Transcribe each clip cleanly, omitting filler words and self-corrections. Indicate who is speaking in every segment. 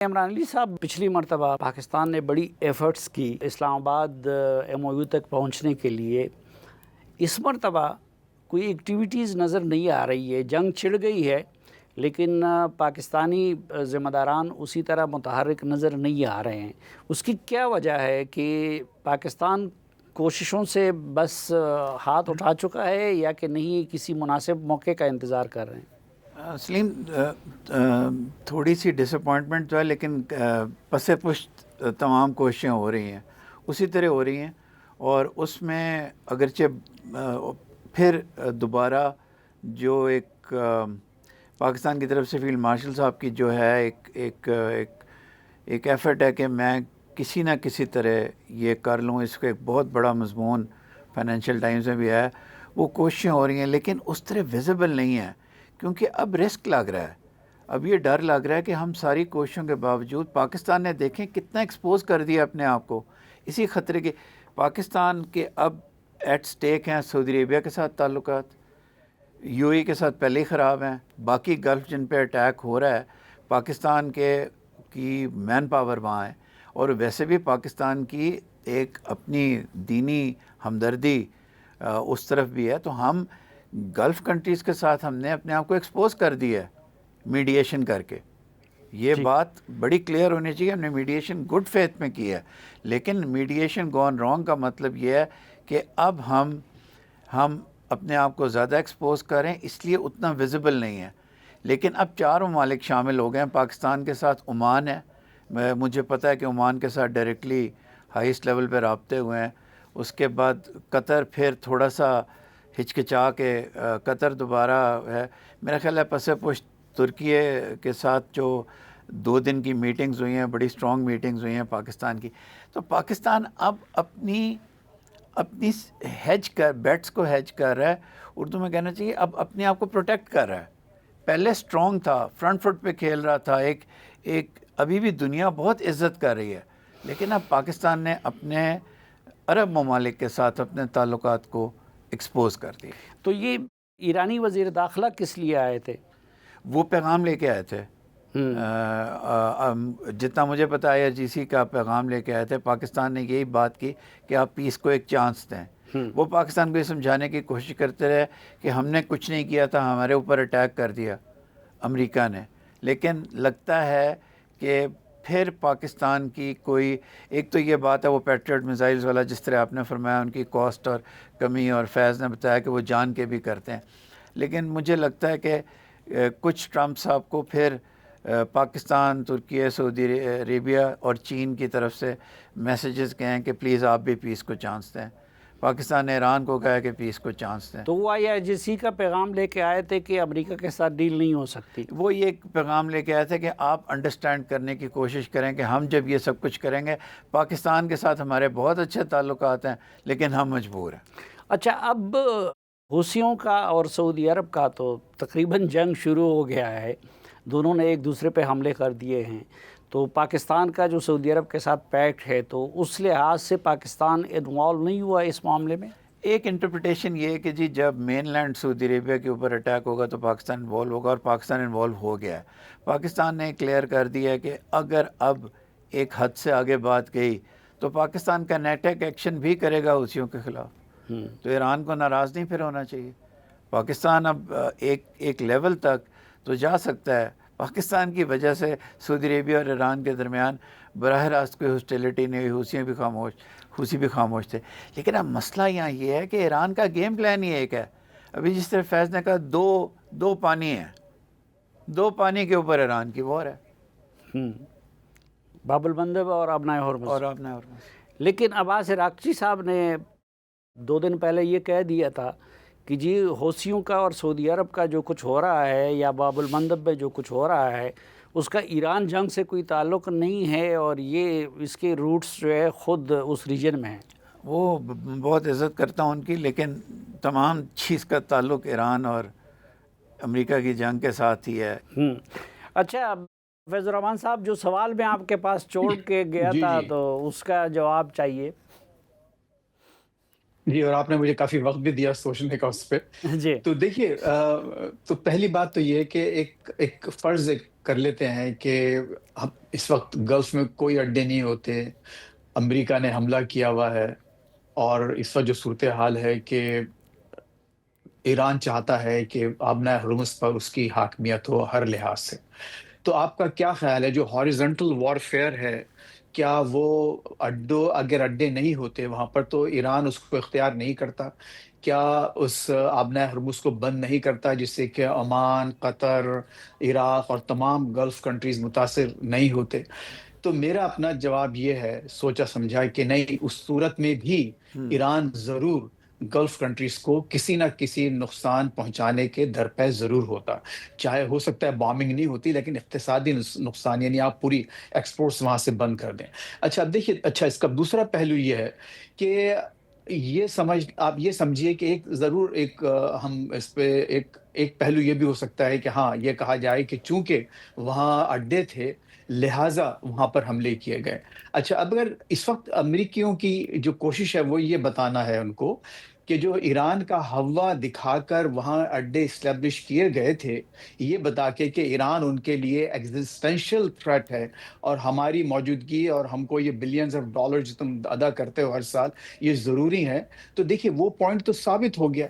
Speaker 1: عمران علی صاحب، پچھلی مرتبہ پاکستان نے بڑی ایفرٹس کی اسلام آباد ایم او یو تک پہنچنے کے لیے. اس مرتبہ کوئی ایکٹیویٹیز نظر نہیں آ رہی ہے. جنگ چھڑ گئی ہے لیکن پاکستانی ذمہ داران اسی طرح متحرک نظر نہیں آ رہے ہیں. اس کی کیا وجہ ہے کہ پاکستان کوششوں سے بس ہاتھ اٹھا چکا ہے یا کہ نہیں کسی مناسب موقع کا انتظار کر رہے ہیں؟
Speaker 2: سلیم، تھوڑی سی ڈس اپوائنٹمنٹ تو ہے، لیکن پس پشت تمام کوششیں ہو رہی ہیں، اسی طرح ہو رہی ہیں. اور اس میں اگرچہ پھر دوبارہ جو ایک پاکستان کی طرف سے فیلڈ مارشل صاحب کی جو ہے ایک ایفرٹ ہے کہ میں کسی نہ کسی طرح یہ کر لوں. اس کا ایک بہت بڑا مضمون فائنینشیل ٹائمز میں بھی ہے. وہ کوششیں ہو رہی ہیں لیکن اس طرح ویزیبل نہیں ہے، کیونکہ اب رسک لگ رہا ہے. اب یہ ڈر لگ رہا ہے کہ ہم ساری کوششوں کے باوجود پاکستان نے دیکھیں کتنا ایکسپوز کر دیا اپنے آپ کو اسی خطرے کے. پاکستان کے اب ایٹ سٹیک ہیں سعودی عربیہ کے ساتھ تعلقات، یو اے کے ساتھ پہلے ہی خراب ہیں، باقی گلف جن پہ اٹیک ہو رہا ہے پاکستان کی مین پاور وہاں ہے. اور ویسے بھی پاکستان کی ایک اپنی دینی ہمدردی اس طرف بھی ہے. تو ہم گلف کنٹریز کے ساتھ ہم نے اپنے آپ کو ایکسپوز کر دیا ہے میڈیشن کر کے. یہ بات بڑی کلیئر ہونی چاہیے. ہم نے میڈیشن گڈ فیتھ میں کی ہے، لیکن میڈیشن گون رانگ کا مطلب یہ ہے کہ اب ہم اپنے آپ کو زیادہ ایکسپوز کریں، اس لیے اتنا ویزیبل نہیں ہے. لیکن اب 4 ممالک شامل ہو گئے ہیں. پاکستان کے ساتھ عمان ہے، مجھے پتہ ہے کہ عمان کے ساتھ ڈائریکٹلی ہائیسٹ لیول پہ رابطے ہوئے ہیں. اس کے بعد قطر پھر تھوڑا سا ہچکچا کے قطر دوبارہ ہے. میرا خیال ہے پس پشت ترکیے کے ساتھ جو 2 دن کی میٹنگز ہوئی ہیں، بڑی سٹرونگ میٹنگز ہوئی ہیں پاکستان کی. تو پاکستان اب اپنی بیٹس کو ہیج کر رہا ہے. اردو میں کہنا چاہیے اب اپنے آپ کو پروٹیکٹ کر رہا ہے. پہلے سٹرونگ تھا، فرنٹ فٹ پہ کھیل رہا تھا. ایک ابھی بھی دنیا بہت عزت کر رہی ہے، لیکن اب پاکستان نے اپنے عرب ممالک کے ساتھ اپنے تعلقات کو ایکسپوز کر دیا.
Speaker 1: تو یہ ایرانی وزیر داخلہ کس لیے آئے تھے؟
Speaker 2: وہ پیغام لے کے آئے تھے. جتنا مجھے پتہ ہے IRGC کا پیغام لے کے آئے تھے. پاکستان نے یہی بات کی کہ آپ پیس کو ایک چانس دیں. وہ پاکستان کو یہ سمجھانے کی کوشش کرتے رہے کہ ہم نے کچھ نہیں کیا تھا، ہمارے اوپر اٹیک کر دیا امریکہ نے. لیکن لگتا ہے کہ پھر پاکستان کی کوئی ایک تو یہ بات ہے وہ پیٹریٹ میزائلز والا، جس طرح آپ نے فرمایا ان کی کاسٹ اور کمی، اور فیض نے بتایا کہ وہ جان کے بھی کرتے ہیں. لیکن مجھے لگتا ہے کہ کچھ ٹرمپ صاحب کو پھر پاکستان، ترکیہ، سعودی عربیہ اور چین کی طرف سے میسیجز گئے ہیں کہ پلیز آپ بھی پیس کو چانس دیں. پاکستان نے ایران کو کہا کہ پیس کو چانس دیں.
Speaker 1: تو وہ IRGC کا پیغام لے کے آئے تھے کہ امریکہ کے ساتھ ڈیل نہیں ہو سکتی.
Speaker 2: وہ یہ پیغام لے کے آئے تھے کہ آپ انڈرسٹینڈ کرنے کی کوشش کریں کہ ہم جب یہ سب کچھ کریں گے، پاکستان کے ساتھ ہمارے بہت اچھے تعلقات ہیں لیکن ہم مجبور ہیں.
Speaker 1: اچھا، اب حوثیوں کا اور سعودی عرب کا تو تقریباً جنگ شروع ہو گیا ہے. دونوں نے ایک دوسرے پہ حملے کر دیے ہیں. تو پاکستان کا جو سعودی عرب کے ساتھ پیکٹ ہے تو اس لحاظ سے پاکستان انوالو نہیں ہوا اس معاملے میں؟
Speaker 2: ایک انٹرپریٹیشن یہ ہے کہ جی جب مین لینڈ سعودی عربیہ کے اوپر اٹیک ہوگا تو پاکستان انوالو ہوگا، اور پاکستان انوالو ہو گیا ہے. پاکستان نے کلیئر کر دیا ہے کہ اگر اب ایک حد سے آگے بات گئی تو پاکستان کا نیٹک ایکشن بھی کرے گا حوثیوں کے خلاف. تو ایران کو ناراض نہیں پھر ہونا چاہیے. پاکستان اب ایک لیول تک تو جا سکتا ہے. پاکستان کی وجہ سے سعودی عربیہ اور ایران کے درمیان براہ راست کوئی ہاسٹیلٹی نہیں ہوئی. حوثی بھی خاموش تھے. لیکن اب مسئلہ یہاں یہ ہے کہ ایران کا گیم پلان ہی ایک ہے. ابھی جس طرح فیض نے کہا دو پانی ہیں، 2 پانی کے اوپر ایران کی وار ہے،
Speaker 1: باب المندب اور آبنائے ہرمز. لیکن عباس عراقچی صاحب نے 2 دن پہلے یہ کہہ دیا تھا کہ جی حوثیوں کا اور سعودی عرب کا جو کچھ ہو رہا ہے یا باب المندب میں جو کچھ ہو رہا ہے اس کا ایران جنگ سے کوئی تعلق نہیں ہے، اور یہ اس کے روٹس جو ہے خود اس ریجن میں ہیں.
Speaker 2: وہ بہت عزت کرتا ہوں ان کی، لیکن تمام چیز کا تعلق ایران اور امریکہ کی جنگ کے ساتھ ہی ہے.
Speaker 1: اچھا فیض الرحمان صاحب، جو سوال میں آپ کے پاس چھوڑ کے گیا تھا تو اس کا جواب چاہیے.
Speaker 3: جی، اور آپ نے مجھے کافی وقت بھی دیا سوچنے کا اس پہ.
Speaker 1: جی
Speaker 3: تو دیکھیے تو پہلی بات تو یہ ہے کہ ایک فرض کر لیتے ہیں کہ ہم اس وقت گلف میں کوئی اڈے نہیں ہوتے، امریکہ نے حملہ کیا ہوا ہے، اور اس وقت جو صورتحال ہے کہ ایران چاہتا ہے کہ آبنائے ہرمز پر اس کی حاکمیت ہو ہر لحاظ سے. تو آپ کا کیا خیال ہے جو ہاریزنٹل وارفیئر ہے، کیا وہ اگر اڈے نہیں ہوتے وہاں پر تو ایران اس کو اختیار نہیں کرتا؟ کیا اس آبنائے ہرمز کو بند نہیں کرتا جس سے کہ عمان، قطر، عراق اور تمام گلف کنٹریز متاثر نہیں ہوتے؟ تو میرا اپنا جواب یہ ہے سوچا سمجھا کہ نہیں، اس صورت میں بھی ایران ضرور گلف کنٹریز کو کسی نہ کسی نقصان پہنچانے کے درپے ضرور ہوتا. چاہے ہو سکتا ہے بامبنگ نہیں ہوتی، لیکن اقتصادی نقصان، یعنی آپ پوری ایکسپورٹس وہاں سے بند کر دیں. اچھا اب دیکھیے، اچھا اس کا دوسرا پہلو یہ ہے کہ آپ یہ سمجھیے کہ ہم اس پہ ایک پہلو یہ بھی ہو سکتا ہے کہ ہاں یہ کہا جائے کہ چونکہ وہاں اڈے تھے لہٰذا وہاں پر حملے کیے گئے. اچھا اب اگر اس وقت امریکیوں کی جو کوشش ہے وہ یہ بتانا ہے ان کو کہ جو ایران کا ہوا دکھا کر وہاں اڈے اسٹیبلش کیے گئے تھے، یہ بتا کے کہ ایران ان کے لیے ایگزسٹینشیل تھریٹ ہے، اور ہماری موجودگی اور ہم کو یہ بلینز آف ڈالر جو تم ادا کرتے ہو ہر سال یہ ضروری ہے. تو دیکھیے وہ پوائنٹ تو ثابت ہو گیا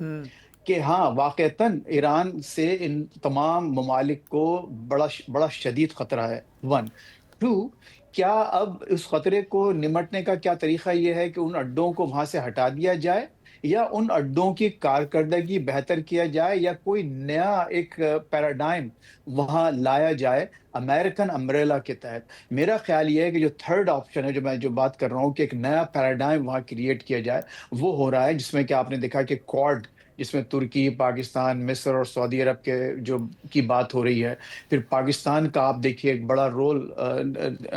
Speaker 3: کہ ہاں واقعتاً ایران سے ان تمام ممالک کو بڑا شدید خطرہ ہے. 1 2 کیا اب اس خطرے کو نمٹنے کا کیا طریقہ یہ ہے کہ ان اڈوں کو وہاں سے ہٹا دیا جائے، یا ان اڈوں کی کارکردگی بہتر کیا جائے، یا کوئی نیا ایک پیراڈائم وہاں لایا جائے امریکن امبریلا کے تحت؟ میرا خیال یہ ہے کہ جو تھرڈ آپشن ہے، جو بات کر رہا ہوں کہ ایک نیا پیراڈائم وہاں کریٹ کیا جائے، وہ ہو رہا ہے جس میں کہ آپ نے دیکھا کہ کوڈ، جس میں ترکی، پاکستان، مصر اور سعودی عرب کی بات ہو رہی ہے. پھر پاکستان کا آپ دیکھیے ایک بڑا رول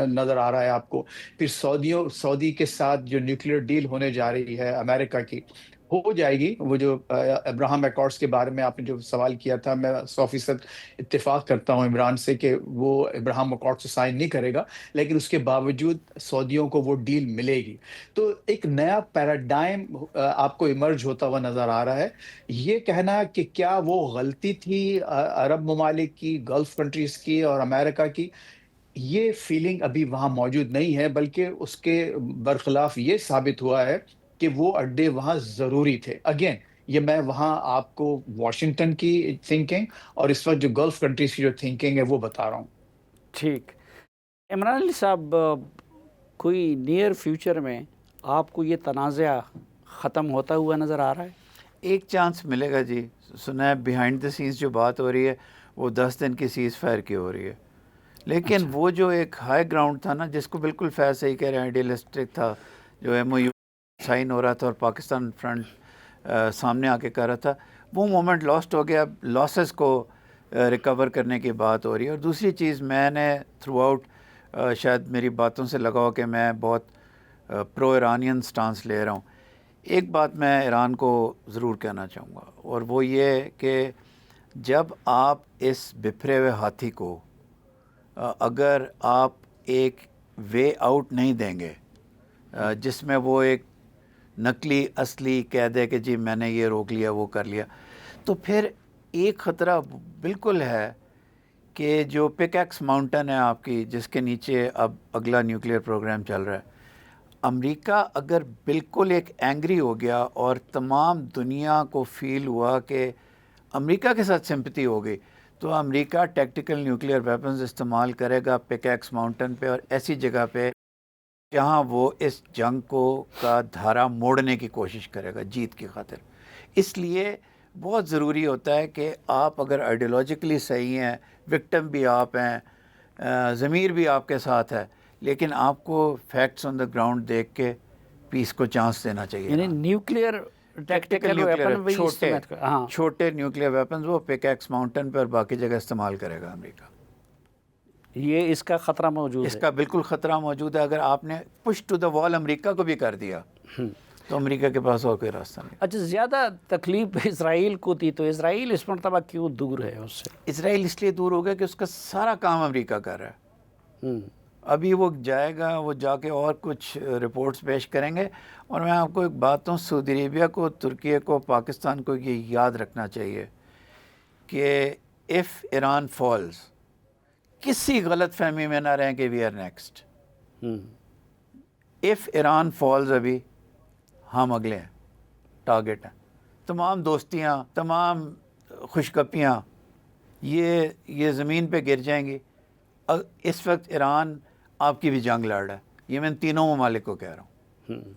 Speaker 3: نظر آ رہا ہے آپ کو. پھر سعودی کے ساتھ جو نیوکلیر ڈیل ہونے جا رہی ہے امریکہ کی، ہو جائے گی. وہ جو ابراہم ایکارڈز کے بارے میں آپ نے جو سوال کیا تھا، میں 100% اتفاق کرتا ہوں عمران سے کہ وہ ابراہم ایکارڈ سے سائن نہیں کرے گا، لیکن اس کے باوجود سعودیوں کو وہ ڈیل ملے گی. تو ایک نیا پیراڈائم آپ کو ایمرج ہوتا ہوا نظر آ رہا ہے. یہ کہنا کہ کیا وہ غلطی تھی عرب ممالک کی، گلف کنٹریز کی اور امریکہ کی، یہ فیلنگ ابھی وہاں موجود نہیں ہے، بلکہ اس کے برخلاف یہ ثابت ہوا ہے کہ وہ اڈے وہاں ضروری تھے. اگین یہ میں وہاں آپ کو واشنگٹن کی تھنکنگ اور اس وقت جو گلف کنٹریز کی جو تھنکنگ ہے وہ بتا رہا ہوں.
Speaker 1: ٹھیک. عمران علی صاحب، کوئی نیئر فیوچر میں آپ کو یہ تنازع ختم ہوتا ہوا نظر آ رہا ہے؟
Speaker 2: ایک چانس ملے گا جی. سنا ہے بیہائنڈ دا سینس جو بات ہو رہی ہے وہ 10 دن کی سیز فائر کی ہو رہی ہے، لیکن وہ جو ایک ہائی گراؤنڈ تھا نا، جس کو بالکل فیض صحیح کہہ رہے ہیں، آئیڈیلسٹک تھا، جو ایم او یو سائن ہو رہا تھا اور پاکستان فرنٹ سامنے آ کے کر رہا تھا، وہ مومنٹ لاسٹ ہو گیا. اب لاسز کو ریکور کرنے کی بات ہو رہی ہے. اور دوسری چیز، میں نے تھرو آؤٹ شاید میری باتوں سے لگا ہو کہ میں بہت پرو ایرانین سٹانس لے رہا ہوں. ایک بات میں ایران کو ضرور کہنا چاہوں گا، اور وہ یہ کہ جب آپ اس بپھرے ہوئے ہاتھی کو اگر آپ ایک وے آؤٹ نہیں دیں گے جس میں وہ ایک نقلی اصلی کہہ دے کہ جی میں نے یہ روک لیا، وہ کر لیا، تو پھر ایک خطرہ بالکل ہے کہ جو پک ایکس ماؤنٹن ہے آپ کی، جس کے نیچے اب اگلا نیوکلیئر پروگرام چل رہا ہے، امریکہ اگر بالکل ایک اینگری ہو گیا اور تمام دنیا کو فیل ہوا کہ امریکہ کے ساتھ سمپتی ہو گئی، تو امریکہ ٹیکٹیکل نیوکلیئر ویپنز استعمال کرے گا پک ایکس ماؤنٹن پہ اور ایسی جگہ پہ جہاں وہ اس جنگ کا دھارا موڑنے کی کوشش کرے گا جیت کی خاطر. اس لیے بہت ضروری ہوتا ہے کہ آپ اگر آئیڈیولوجیکلی صحیح ہیں، وکٹم بھی آپ ہیں، ضمیر بھی آپ کے ساتھ ہے، لیکن آپ کو فیکٹس آن دا گراؤنڈ دیکھ کے پیس کو چانس دینا چاہیے.
Speaker 1: یعنی نیوکلیئر ٹیکٹیکل ویپن
Speaker 2: چھوٹے نیوکلیئر ویپنز وہ پک ایکس ماؤنٹن پہ اور باقی جگہ استعمال کرے گا امریکہ.
Speaker 1: یہ اس کا خطرہ موجود ہے،
Speaker 2: اس کا بالکل خطرہ موجود ہے. اگر آپ نے پش ٹو دا وال امریکہ کو بھی کر دیا تو امریکہ کے پاس اور کوئی راستہ نہیں.
Speaker 1: اچھا، زیادہ تکلیف اسرائیل کو تھی، تو اسرائیل اس مرتبہ کیوں دور ہے اس سے؟
Speaker 2: اسرائیل اس لیے دور ہو گیا کہ اس کا سارا کام امریکہ کر رہا ہے. ابھی وہ جائے گا، وہ جا کے اور کچھ رپورٹس پیش کریں گے. اور میں آپ کو ایک بات ہوں، سعودی عربیہ کو، ترکیہ کو، پاکستان کو یہ یاد رکھنا چاہیے کہ اف ایران فالز، کسی غلط فہمی میں نہ رہیں کہ we are next. If Iran falls, ابھی ہم اگلے ہیں، ٹارگٹ ہیں. تمام دوستیاں، تمام خوشگپیاں یہ زمین پہ گر جائیں گی. اس وقت ایران آپ کی بھی جنگ لڑ رہا ہے، یہ میں تینوں ممالک کو کہہ رہا ہوں.